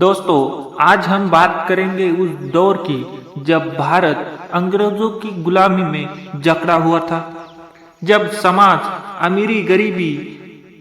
दोस्तों, आज हम बात करेंगे उस दौर की जब भारत अंग्रेजों की गुलामी में जकड़ा हुआ था। जब समाज अमीरी गरीबी,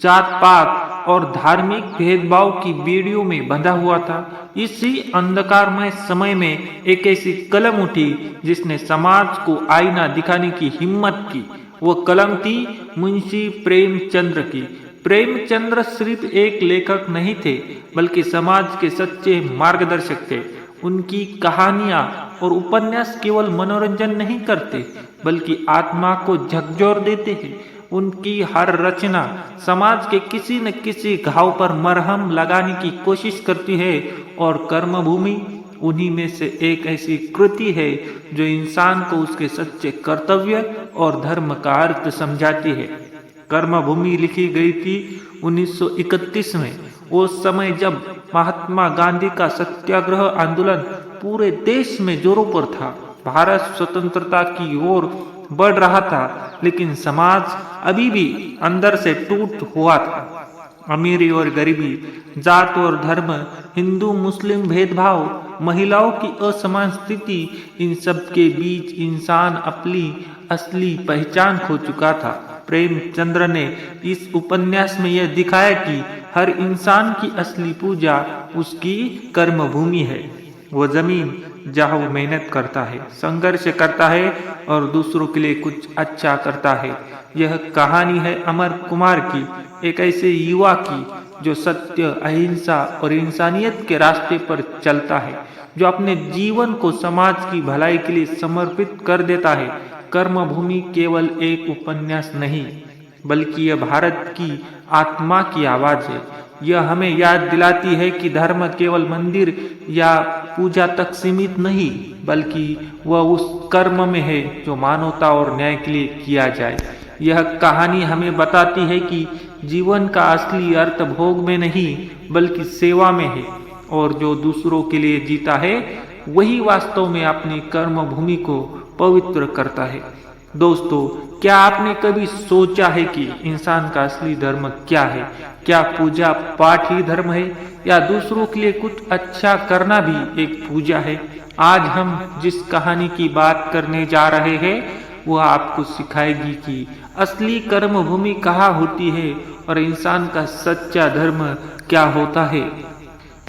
जात पात और धार्मिक भेदभाव की बेड़ियों में बंधा हुआ था। इसी अंधकारमय समय में एक ऐसी कलम उठी जिसने समाज को आईना दिखाने की हिम्मत की। वो कलम थी मुंशी प्रेमचंद्र की। प्रेमचंद्र सिर्फ एक लेखक नहीं थे, बल्कि समाज के सच्चे मार्गदर्शक थे। उनकी कहानियां और उपन्यास केवल मनोरंजन नहीं करते, बल्कि आत्मा को झकझोर देते हैं। उनकी हर रचना समाज के किसी न किसी घाव पर मरहम लगाने की कोशिश करती है, और कर्मभूमि उन्हीं में से एक ऐसी कृति है जो इंसान को उसके सच्चे कर्तव्य और धर्म का अर्थ समझाती है। कर्मभूमि लिखी गई थी 1931 में, वो समय जब महात्मा गांधी का सत्याग्रह आंदोलन पूरे देश में जोरों पर था। भारत स्वतंत्रता की ओर बढ़ रहा था, लेकिन समाज अभी भी अंदर से टूट हुआ था। अमीरी और गरीबी, जात और धर्म, हिंदू मुस्लिम भेदभाव, महिलाओं की असमान स्थिति, इन सब के बीच इंसान अपनी असली पहचान खो चुका था। प्रेमचंद्र ने इस उपन्यास में यह दिखाया कि हर इंसान की असली पूजा उसकी कर्मभूमि है। वो जमीन जहाँ वो मेहनत करता है, संघर्ष करता है और दूसरों के लिए कुछ अच्छा करता है। यह कहानी है अमर कुमार की, एक ऐसे युवा की जो सत्य, अहिंसा और इंसानियत के रास्ते पर चलता है, जो अपने जीवन को समाज की भलाई के लिए समर्पित कर देता है। कर्मभूमि केवल एक उपन्यास नहीं, बल्कि यह भारत की आत्मा की आवाज है। यह हमें याद दिलाती है कि धर्म केवल मंदिर या पूजा तक सीमित नहीं, बल्कि वह उस कर्म में है जो मानवता और न्याय के लिए किया जाए। यह कहानी हमें बताती है कि जीवन का असली अर्थ भोग में नहीं, बल्कि सेवा में है, और जो दूसरों के लिए जीता है वही वास्तव में अपनी कर्मभूमि को पवित्र करता है। दोस्तों, क्या आपने कभी सोचा है कि इंसान का असली धर्म क्या है? क्या पूजा पाठ ही धर्म है, या दूसरों के लिए कुछ अच्छा करना भी एक पूजा है? आज हम जिस कहानी की बात करने जा रहे हैं, वह आपको सिखाएगी कि असली कर्मभूमि कहाँ होती है और इंसान का सच्चा धर्म क्या होता है।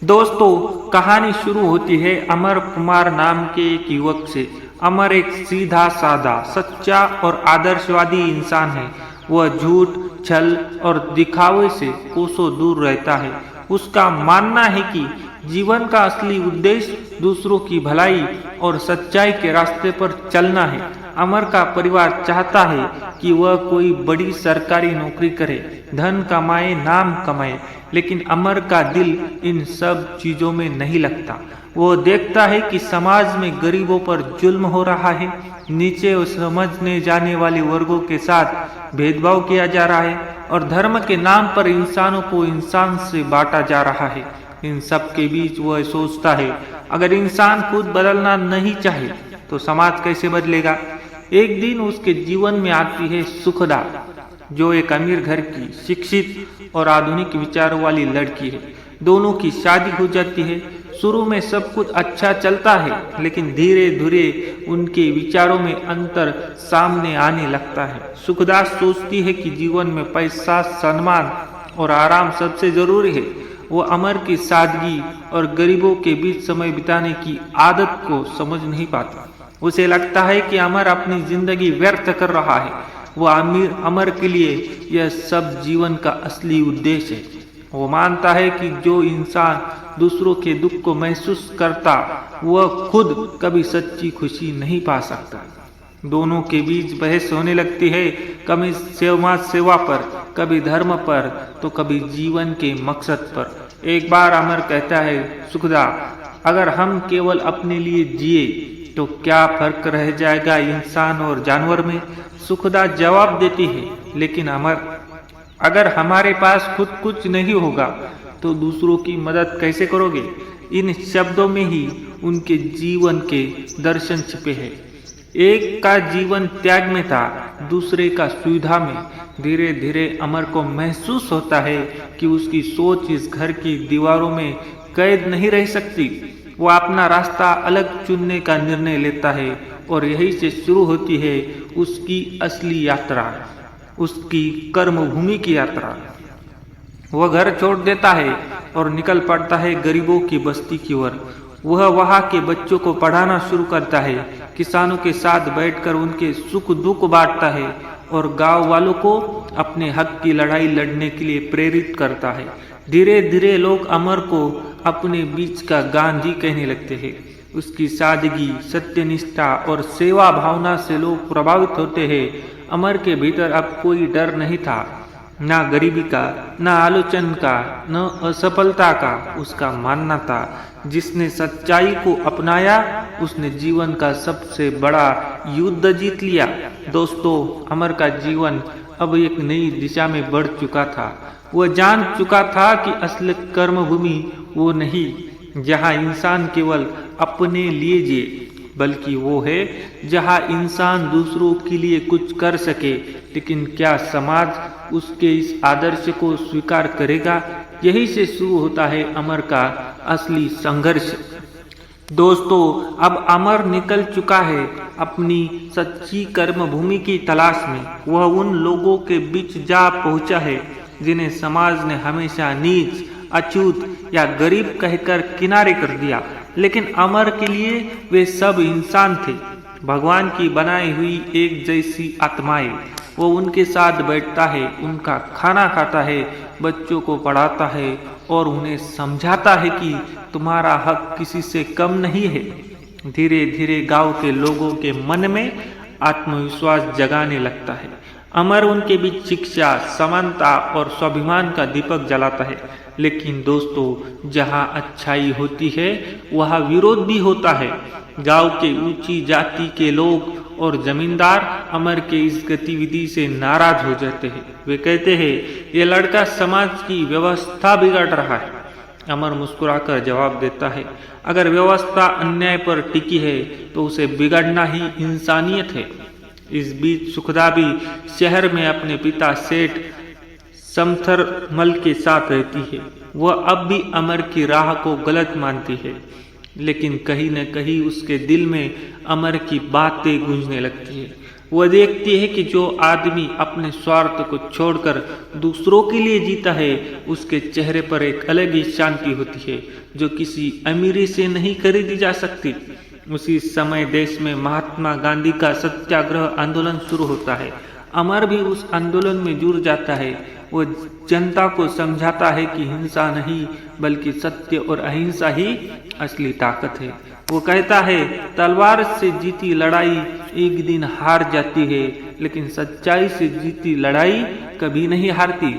दोस्तों, कहानी शुरू होती है अमर कुमार नाम के एक युवक से। अमर एक सीधा साधा, सच्चा और आदर्शवादी इंसान है। वह झूठ, छल और दिखावे से कोसों दूर रहता है। उसका मानना है कि जीवन का असली उद्देश्य दूसरों की भलाई और सच्चाई के रास्ते पर चलना है। अमर का परिवार चाहता है कि वह कोई बड़ी सरकारी नौकरी करे, धन कमाए, नाम कमाए, लेकिन अमर का दिल इन सब चीजों में नहीं लगता। वो देखता है कि समाज में गरीबों पर जुल्म हो रहा है, नीचे और समझने जाने वाले वर्गों के साथ भेदभाव किया जा रहा है, और धर्म के नाम पर इंसानों को इंसान से बांटा जा रहा है। इन सब के बीच वह सोचता है, अगर इंसान खुद बदलना नहीं चाहे तो समाज कैसे बदलेगा? एक दिन उसके जीवन में आती है सुखदा, जो एक अमीर घर की शिक्षित और आधुनिक विचारों वाली लड़की है। दोनों की शादी हो जाती है। शुरू में सब कुछ अच्छा चलता है, लेकिन धीरे धीरे उनके विचारों में अंतर सामने आने लगता है। सुखदा सोचती है कि जीवन में पैसा, सम्मान और आराम सबसे जरूरी है। वो अमर की सादगी और गरीबों के बीच समय बिताने की आदत को समझ नहीं पाता। उसे लगता है कि अमर अपनी जिंदगी व्यर्थ कर रहा है। वो अमर के लिए यह सब जीवन का असली उद्देश्य है। वो मानता है कि जो इंसान दूसरों के दुख को महसूस करता, वह खुद कभी सच्ची खुशी नहीं पा सकता। दोनों के बीच बहस होने लगती है, कभी समाज सेवा पर, कभी धर्म पर, तो कभी जीवन के मकसद पर। एक बार अमर कहता है, सुखदा, अगर हम केवल अपने लिए जिए तो क्या फर्क रह जाएगा इंसान और जानवर में? सुखदा जवाब देती है, लेकिन अमर, अगर हमारे पास खुद कुछ नहीं होगा तो दूसरों की मदद कैसे करोगे? इन शब्दों में ही उनके जीवन के दर्शन छिपे हैं। एक का जीवन त्याग में था, दूसरे का सुविधा में। धीरे धीरे अमर को महसूस होता है कि उसकी सोच इस घर की दीवारों में कैद नहीं रह सकती। वो अपना रास्ता अलग चुनने का निर्णय लेता है और यही से शुरू होती है उसकी असली यात्रा, उसकी कर्मभूमि की यात्रा। वह घर छोड़ देता है और निकल पड़ता है गरीबों की बस्ती की ओर। वह वहाँ के बच्चों को पढ़ाना शुरू करता है, किसानों के साथ बैठकर उनके सुख दुख बांटता है और गांव वालों को अपने हक की लड़ाई लड़ने के लिए प्रेरित करता है। धीरे धीरे लोग अमर को अपने बीच का गांधी कहने लगते हैं। उसकी सादगी, सत्यनिष्ठा और सेवा भावना से लोग प्रभावित होते हैं। अमर के भीतर अब कोई डर नहीं था, ना गरीबी का, ना आलोचना का, न असफलता का। उसका मानना था जिसने सच्चाई को अपनाया उसने जीवन का सबसे बड़ा युद्ध जीत लिया। दोस्तों, अमर का जीवन अब एक नई दिशा में बढ़ चुका था। वह जान चुका था कि असली कर्मभूमि वो नहीं जहाँ इंसान केवल अपने लिए जिए, बल्कि वो है जहाँ इंसान दूसरों के लिए कुछ कर सके। लेकिन क्या समाज उसके इस आदर्श को स्वीकार करेगा? यही से शुरू होता है अमर का असली संघर्ष। दोस्तों, अब अमर निकल चुका है अपनी सच्ची कर्मभूमि की तलाश में। वह उन लोगों के बीच जा पहुंचा है जिन्हें समाज ने हमेशा नीच, अछूत या गरीब कहकर किनारे कर दिया। लेकिन अमर के लिए वे सब इंसान थे, भगवान की बनाई हुई एक जैसी आत्माएं। वो उनके साथ बैठता है, उनका खाना खाता है, बच्चों को पढ़ाता है और उन्हें समझाता है कि तुम्हारा हक किसी से कम नहीं है। धीरे धीरे गांव के लोगों के मन में आत्मविश्वास जगाने लगता है। अमर उनके बीच शिक्षा, समानता और स्वाभिमान का दीपक जलाता है। लेकिन दोस्तों, जहां अच्छाई होती है वहां विरोध भी होता है। गांव के ऊंची जाति के लोग और जमींदार अमर के इस गतिविधि से नाराज हो जाते हैं। वे कहते हैं, ये लड़का समाज की व्यवस्था बिगाड़ रहा है। अमर मुस्कुराकर जवाब देता है, अगर व्यवस्था अन्याय पर टिकी है तो उसे बिगाड़ना ही इंसानियत है। इस बीच सुखदा भी शहर में अपने पिता सेठ समथरमल के साथ रहती है। वह अब भी अमर की राह को गलत मानती है, लेकिन कहीं न कहीं उसके दिल में अमर की बातें गूंजने लगती है। वह देखती है कि जो आदमी अपने स्वार्थ को छोड़कर दूसरों के लिए जीता है, उसके चेहरे पर एक अलग ही शांति होती है जो किसी अमीरी से नहीं खरीदी जा सकती। उसी समय देश में महात्मा गांधी का सत्याग्रह आंदोलन शुरू होता है। अमर भी उस आंदोलन में जुड़ जाता है। वो जनता को समझाता है कि हिंसा नहीं बल्कि सत्य और अहिंसा ही असली ताकत है। वो कहता है, तलवार से जीती लड़ाई एक दिन हार जाती है, लेकिन सच्चाई से जीती लड़ाई कभी नहीं हारती।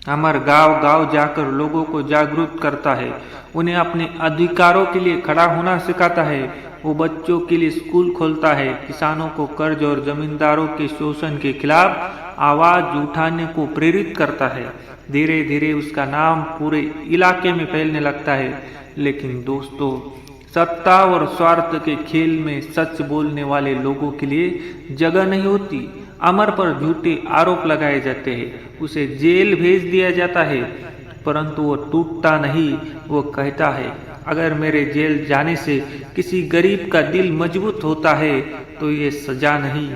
अमर गांव गांव जाकर लोगों को जागरूक करता है, उन्हें अपने अधिकारों के लिए खड़ा होना सिखाता है। वो बच्चों के लिए स्कूल खोलता है, किसानों को कर्ज और जमींदारों के शोषण के खिलाफ आवाज उठाने को प्रेरित करता है। धीरे धीरे उसका नाम पूरे इलाके में फैलने लगता है। लेकिन दोस्तों, सत्ता और स्वार्थ के खेल में सच बोलने वाले लोगों के लिए जगह नहीं होती। अमर पर झूठे आरोप लगाए जाते हैं, उसे जेल भेज दिया जाता है, परंतु वो टूटता नहीं। वो कहता है, अगर मेरे जेल जाने से किसी गरीब का दिल मजबूत होता है तो ये सजा नहीं,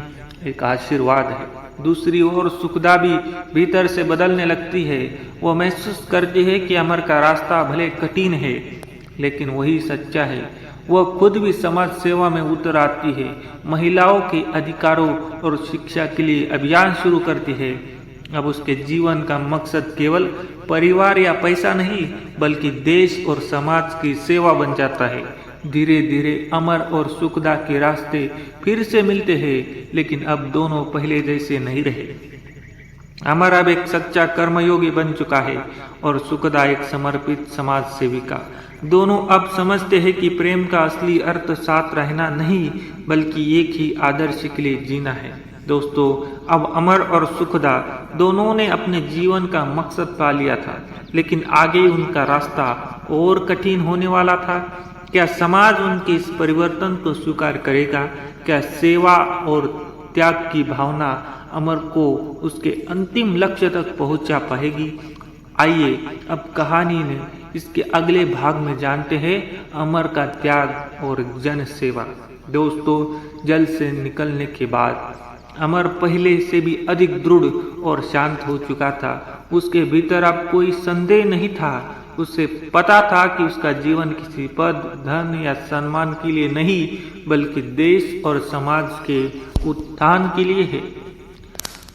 एक आशीर्वाद है। दूसरी ओर सुखदा भी भीतर से बदलने लगती है। वो महसूस करती है कि अमर का रास्ता भले कठिन है, लेकिन वही सच्चा है। वह खुद भी समाज सेवा में उतर आती है, महिलाओं के अधिकारों और शिक्षा के लिए अभियान शुरू करती है। अब उसके जीवन का मकसद केवल परिवार या पैसा नहीं, बल्कि देश और समाज की सेवा बन जाता है। धीरे धीरे अमर और सुखदा के रास्ते फिर से मिलते हैं, लेकिन अब दोनों पहले जैसे नहीं रहे। अमर अब एक सच्चा कर्मयोगी बन चुका है और सुखदा एक समर्पित समाज सेविका। दोनों अब समझते हैं कि प्रेम का असली अर्थ साथ रहना नहीं, बल्कि एक ही आदर्श के लिए जीना है। दोस्तों, अब अमर और सुखदा दोनों ने अपने जीवन का मकसद पा लिया था, लेकिन आगे उनका रास्ता और कठिन होने वाला था। क्या समाज उनके इस परिवर्तन को स्वीकार करेगा? क्या सेवा और त्याग की भावना अमर को उसके अंतिम लक्ष्य तक पहुंचा पाएगी? आइए अब कहानी में इसके अगले भाग में जानते हैं अमर का त्याग और जन सेवा। दोस्तों, जल से निकलने के बाद अमर पहले से भी अधिक दृढ़ और शांत हो चुका था। उसके भीतर अब कोई संदेह नहीं था। उसे पता था कि उसका जीवन किसी पद, धन या सम्मान के लिए नहीं, बल्कि देश और समाज के उत्थान के लिए है।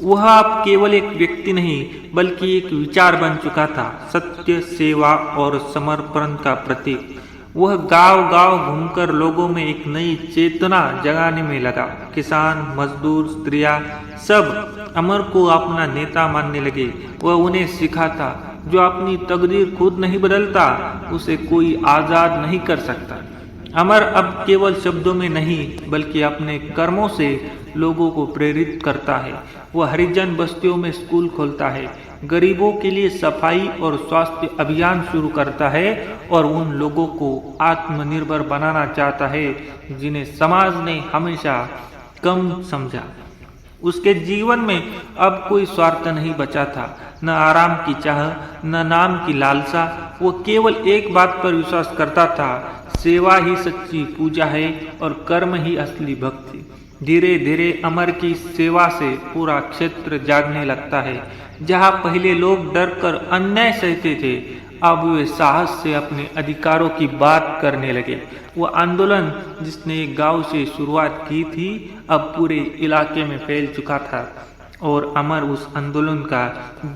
वह अब केवल एक व्यक्ति नहीं, बल्कि एक विचार बन चुका था, सत्य, सेवा और समर्पण का प्रतीक। वह गांव-गांव घूमकर लोगों में एक नई चेतना जगाने में लगा। किसान, मजदूर, स्त्रियां सब अमर को अपना नेता मानने लगे। वह उन्हें सिखाता, जो अपनी तकदीर खुद नहीं बदलता, उसे कोई आजाद नहीं कर सकता। अमर अब केवल शब्दों में नहीं, बल्कि अपने कर्मों से लोगों को प्रेरित करता है। वह हरिजन बस्तियों में स्कूल खोलता है, गरीबों के लिए सफाई और स्वास्थ्य अभियान शुरू करता है और उन लोगों को आत्मनिर्भर बनाना चाहता है जिन्हें समाज ने हमेशा कम समझा। उसके जीवन में अब कोई स्वार्थ नहीं बचा था, न आराम की चाह, न नाम की लालसा। वो केवल एक बात पर विश्वास करता था, सेवा ही सच्ची पूजा है और कर्म ही असली भक्ति। धीरे धीरे अमर की सेवा से पूरा क्षेत्र जागने लगता है। जहाँ पहले लोग डर कर अन्याय सहते थे, अब वे साहस से अपने अधिकारों की बात करने लगे। वो आंदोलन जिसने एक गांव से शुरुआत की थी, अब पूरे इलाके में फैल चुका था और अमर उस आंदोलन का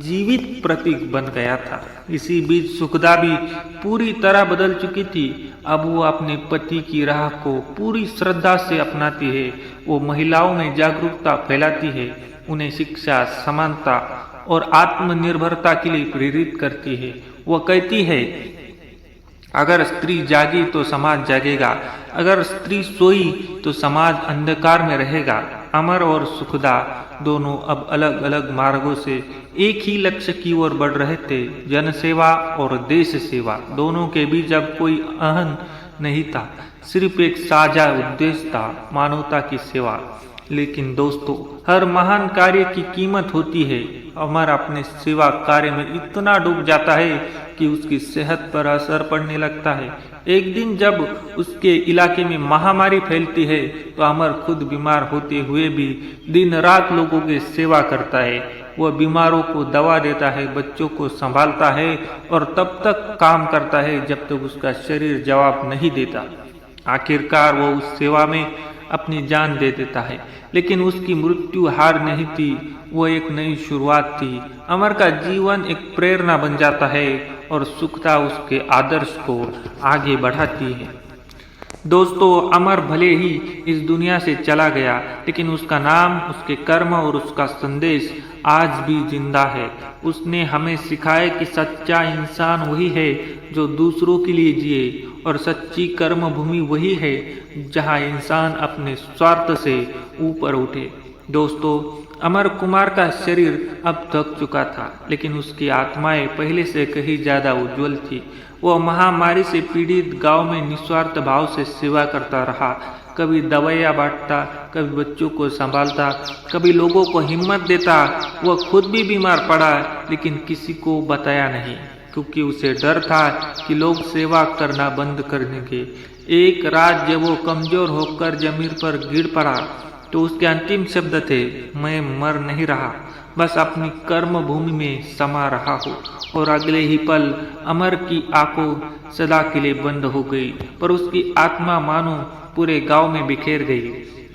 जीवित प्रतीक बन गया था। इसी बीच सुखदा भी पूरी तरह बदल चुकी थी। अब वो अपने पति की राह को पूरी श्रद्धा से अपनाती है। वो महिलाओं में जागरूकता फैलाती है, उन्हें शिक्षा, समानता और आत्मनिर्भरता के लिए प्रेरित करती है। वो कहती है, अगर स्त्री जागी तो समाज जागेगा, अगर स्त्री सोई तो समाज अंधकार में रहेगा। अमर और सुखदा दोनों अब अलग अलग मार्गों से एक ही लक्ष्य की ओर बढ़ रहे थे, जनसेवा और देश सेवा। दोनों के बीच अब कोई अहन नहीं था, सिर्फ एक साझा उद्देश्य था, मानवता की सेवा। लेकिन दोस्तों, हर महान कार्य की कीमत होती है। अमर अपने सेवा कार्य में इतना डूब जाता है कि उसकी सेहत पर असर पड़ने लगता है। एक दिन जब उसके इलाके में महामारी फैलती है, तो अमर खुद बीमार होते हुए भी दिन रात लोगों की सेवा करता है। वह बीमारों को दवा देता है, बच्चों को संभालता है और तब तक काम करता है जब तक उसका शरीर जवाब नहीं देता। आखिरकार वो उस सेवा में अपनी जान दे देता है, लेकिन उसकी मृत्यु हार नहीं थी, वो एक नई शुरुआत थी। अमर का जीवन एक प्रेरणा बन जाता है और सुखदा उसके आदर्श को आगे बढ़ाती है। दोस्तों, अमर भले ही इस दुनिया से चला गया, लेकिन उसका नाम, उसके कर्म और उसका संदेश आज भी जिंदा है। उसने हमें सिखाया कि सच्चा इंसान वही है जो दूसरों के लिए जिए, और सच्ची कर्म भूमि वही है जहां इंसान अपने स्वार्थ से ऊपर उठे। दोस्तों, अमर कुमार का शरीर अब थक चुका था, लेकिन उसकी आत्माएं पहले से कहीं ज्यादा उज्जवल थी। वह महामारी से पीड़ित गांव में निस्वार्थ भाव से सेवा करता रहा। कभी दवाइयाँ बांटता, कभी बच्चों को संभालता, कभी लोगों को हिम्मत देता। वह खुद भी बीमार पड़ा, लेकिन किसी को बताया नहीं, क्योंकि उसे डर था कि लोग सेवा करना बंद कर देंगे। एक रात जब वो कमजोर होकर जमीन पर गिर पड़ा, तो उसके अंतिम शब्द थे, मैं मर नहीं रहा, बस अपनी कर्म भूमि में समा रहा हूँ। और अगले ही पल अमर की आंखों सदा के लिए बंद हो गई, पर उसकी आत्मा मानो पूरे गांव में बिखेर गई।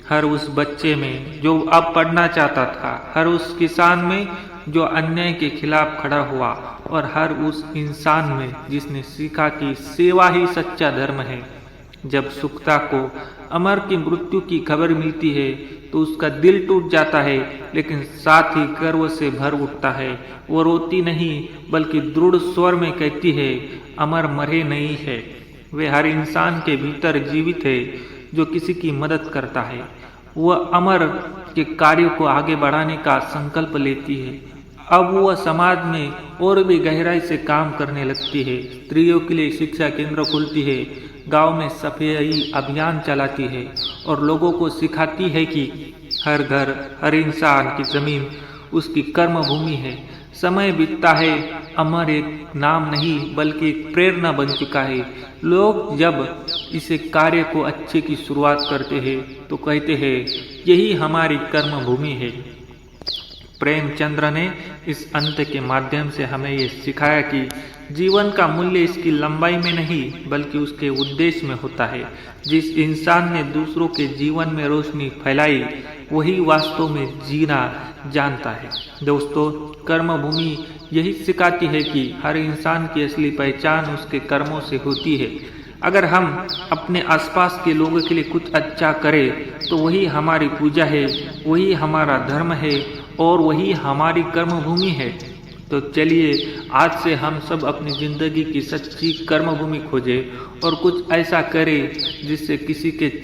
हर उस बच्चे में जो अब पढ़ना चाहता था, हर उस किसान में जो अन्याय के खिलाफ खड़ा हुआ, और हर उस इंसान में जिसने सीखा कि सेवा ही सच्चा धर्म है। जब सुखदा को अमर की मृत्यु की खबर मिलती है, तो उसका दिल टूट जाता है, लेकिन साथ ही गर्व से भर उठता है। वो रोती नहीं, बल्कि दृढ़ स्वर में कहती है, अमर मरे नहीं है, वे हर इंसान के भीतर जीवित है जो किसी की मदद करता है। वह अमर के कार्यों को आगे बढ़ाने का संकल्प लेती है। अब वह समाज में और भी गहराई से काम करने लगती है। स्त्रियों के लिए शिक्षा केंद्र खोलती है, गांव में सफाई अभियान चलाती है और लोगों को सिखाती है कि हर घर, हर इंसान की जमीन उसकी कर्म भूमि है। समय बीतता है, अमर एक नाम नहीं बल्कि एक प्रेरणा बन चुका है। लोग जब इसे कार्य को अच्छे की शुरुआत करते हैं तो कहते हैं यही हमारी कर्म भूमि है। प्रेमचंद्र ने इस अंत के माध्यम से हमें ये सिखाया कि जीवन का मूल्य इसकी लंबाई में नहीं बल्कि उसके उद्देश्य में होता है। जिस इंसान ने दूसरों के जीवन में रोशनी फैलाई वही वास्तव में जीना जानता है। दोस्तों, कर्म भूमि यही सिखाती है कि हर इंसान की असली पहचान उसके कर्मों से होती है। अगर हम अपने आसपास के लोगों के लिए कुछ अच्छा करें तो वही हमारी पूजा है, वही हमारा धर्म है और वही हमारी कर्म भूमि है। तो चलिए आज से हम सब अपनी जिंदगी की सच्ची कर्म भूमि खोजें और कुछ ऐसा करें जिससे किसी के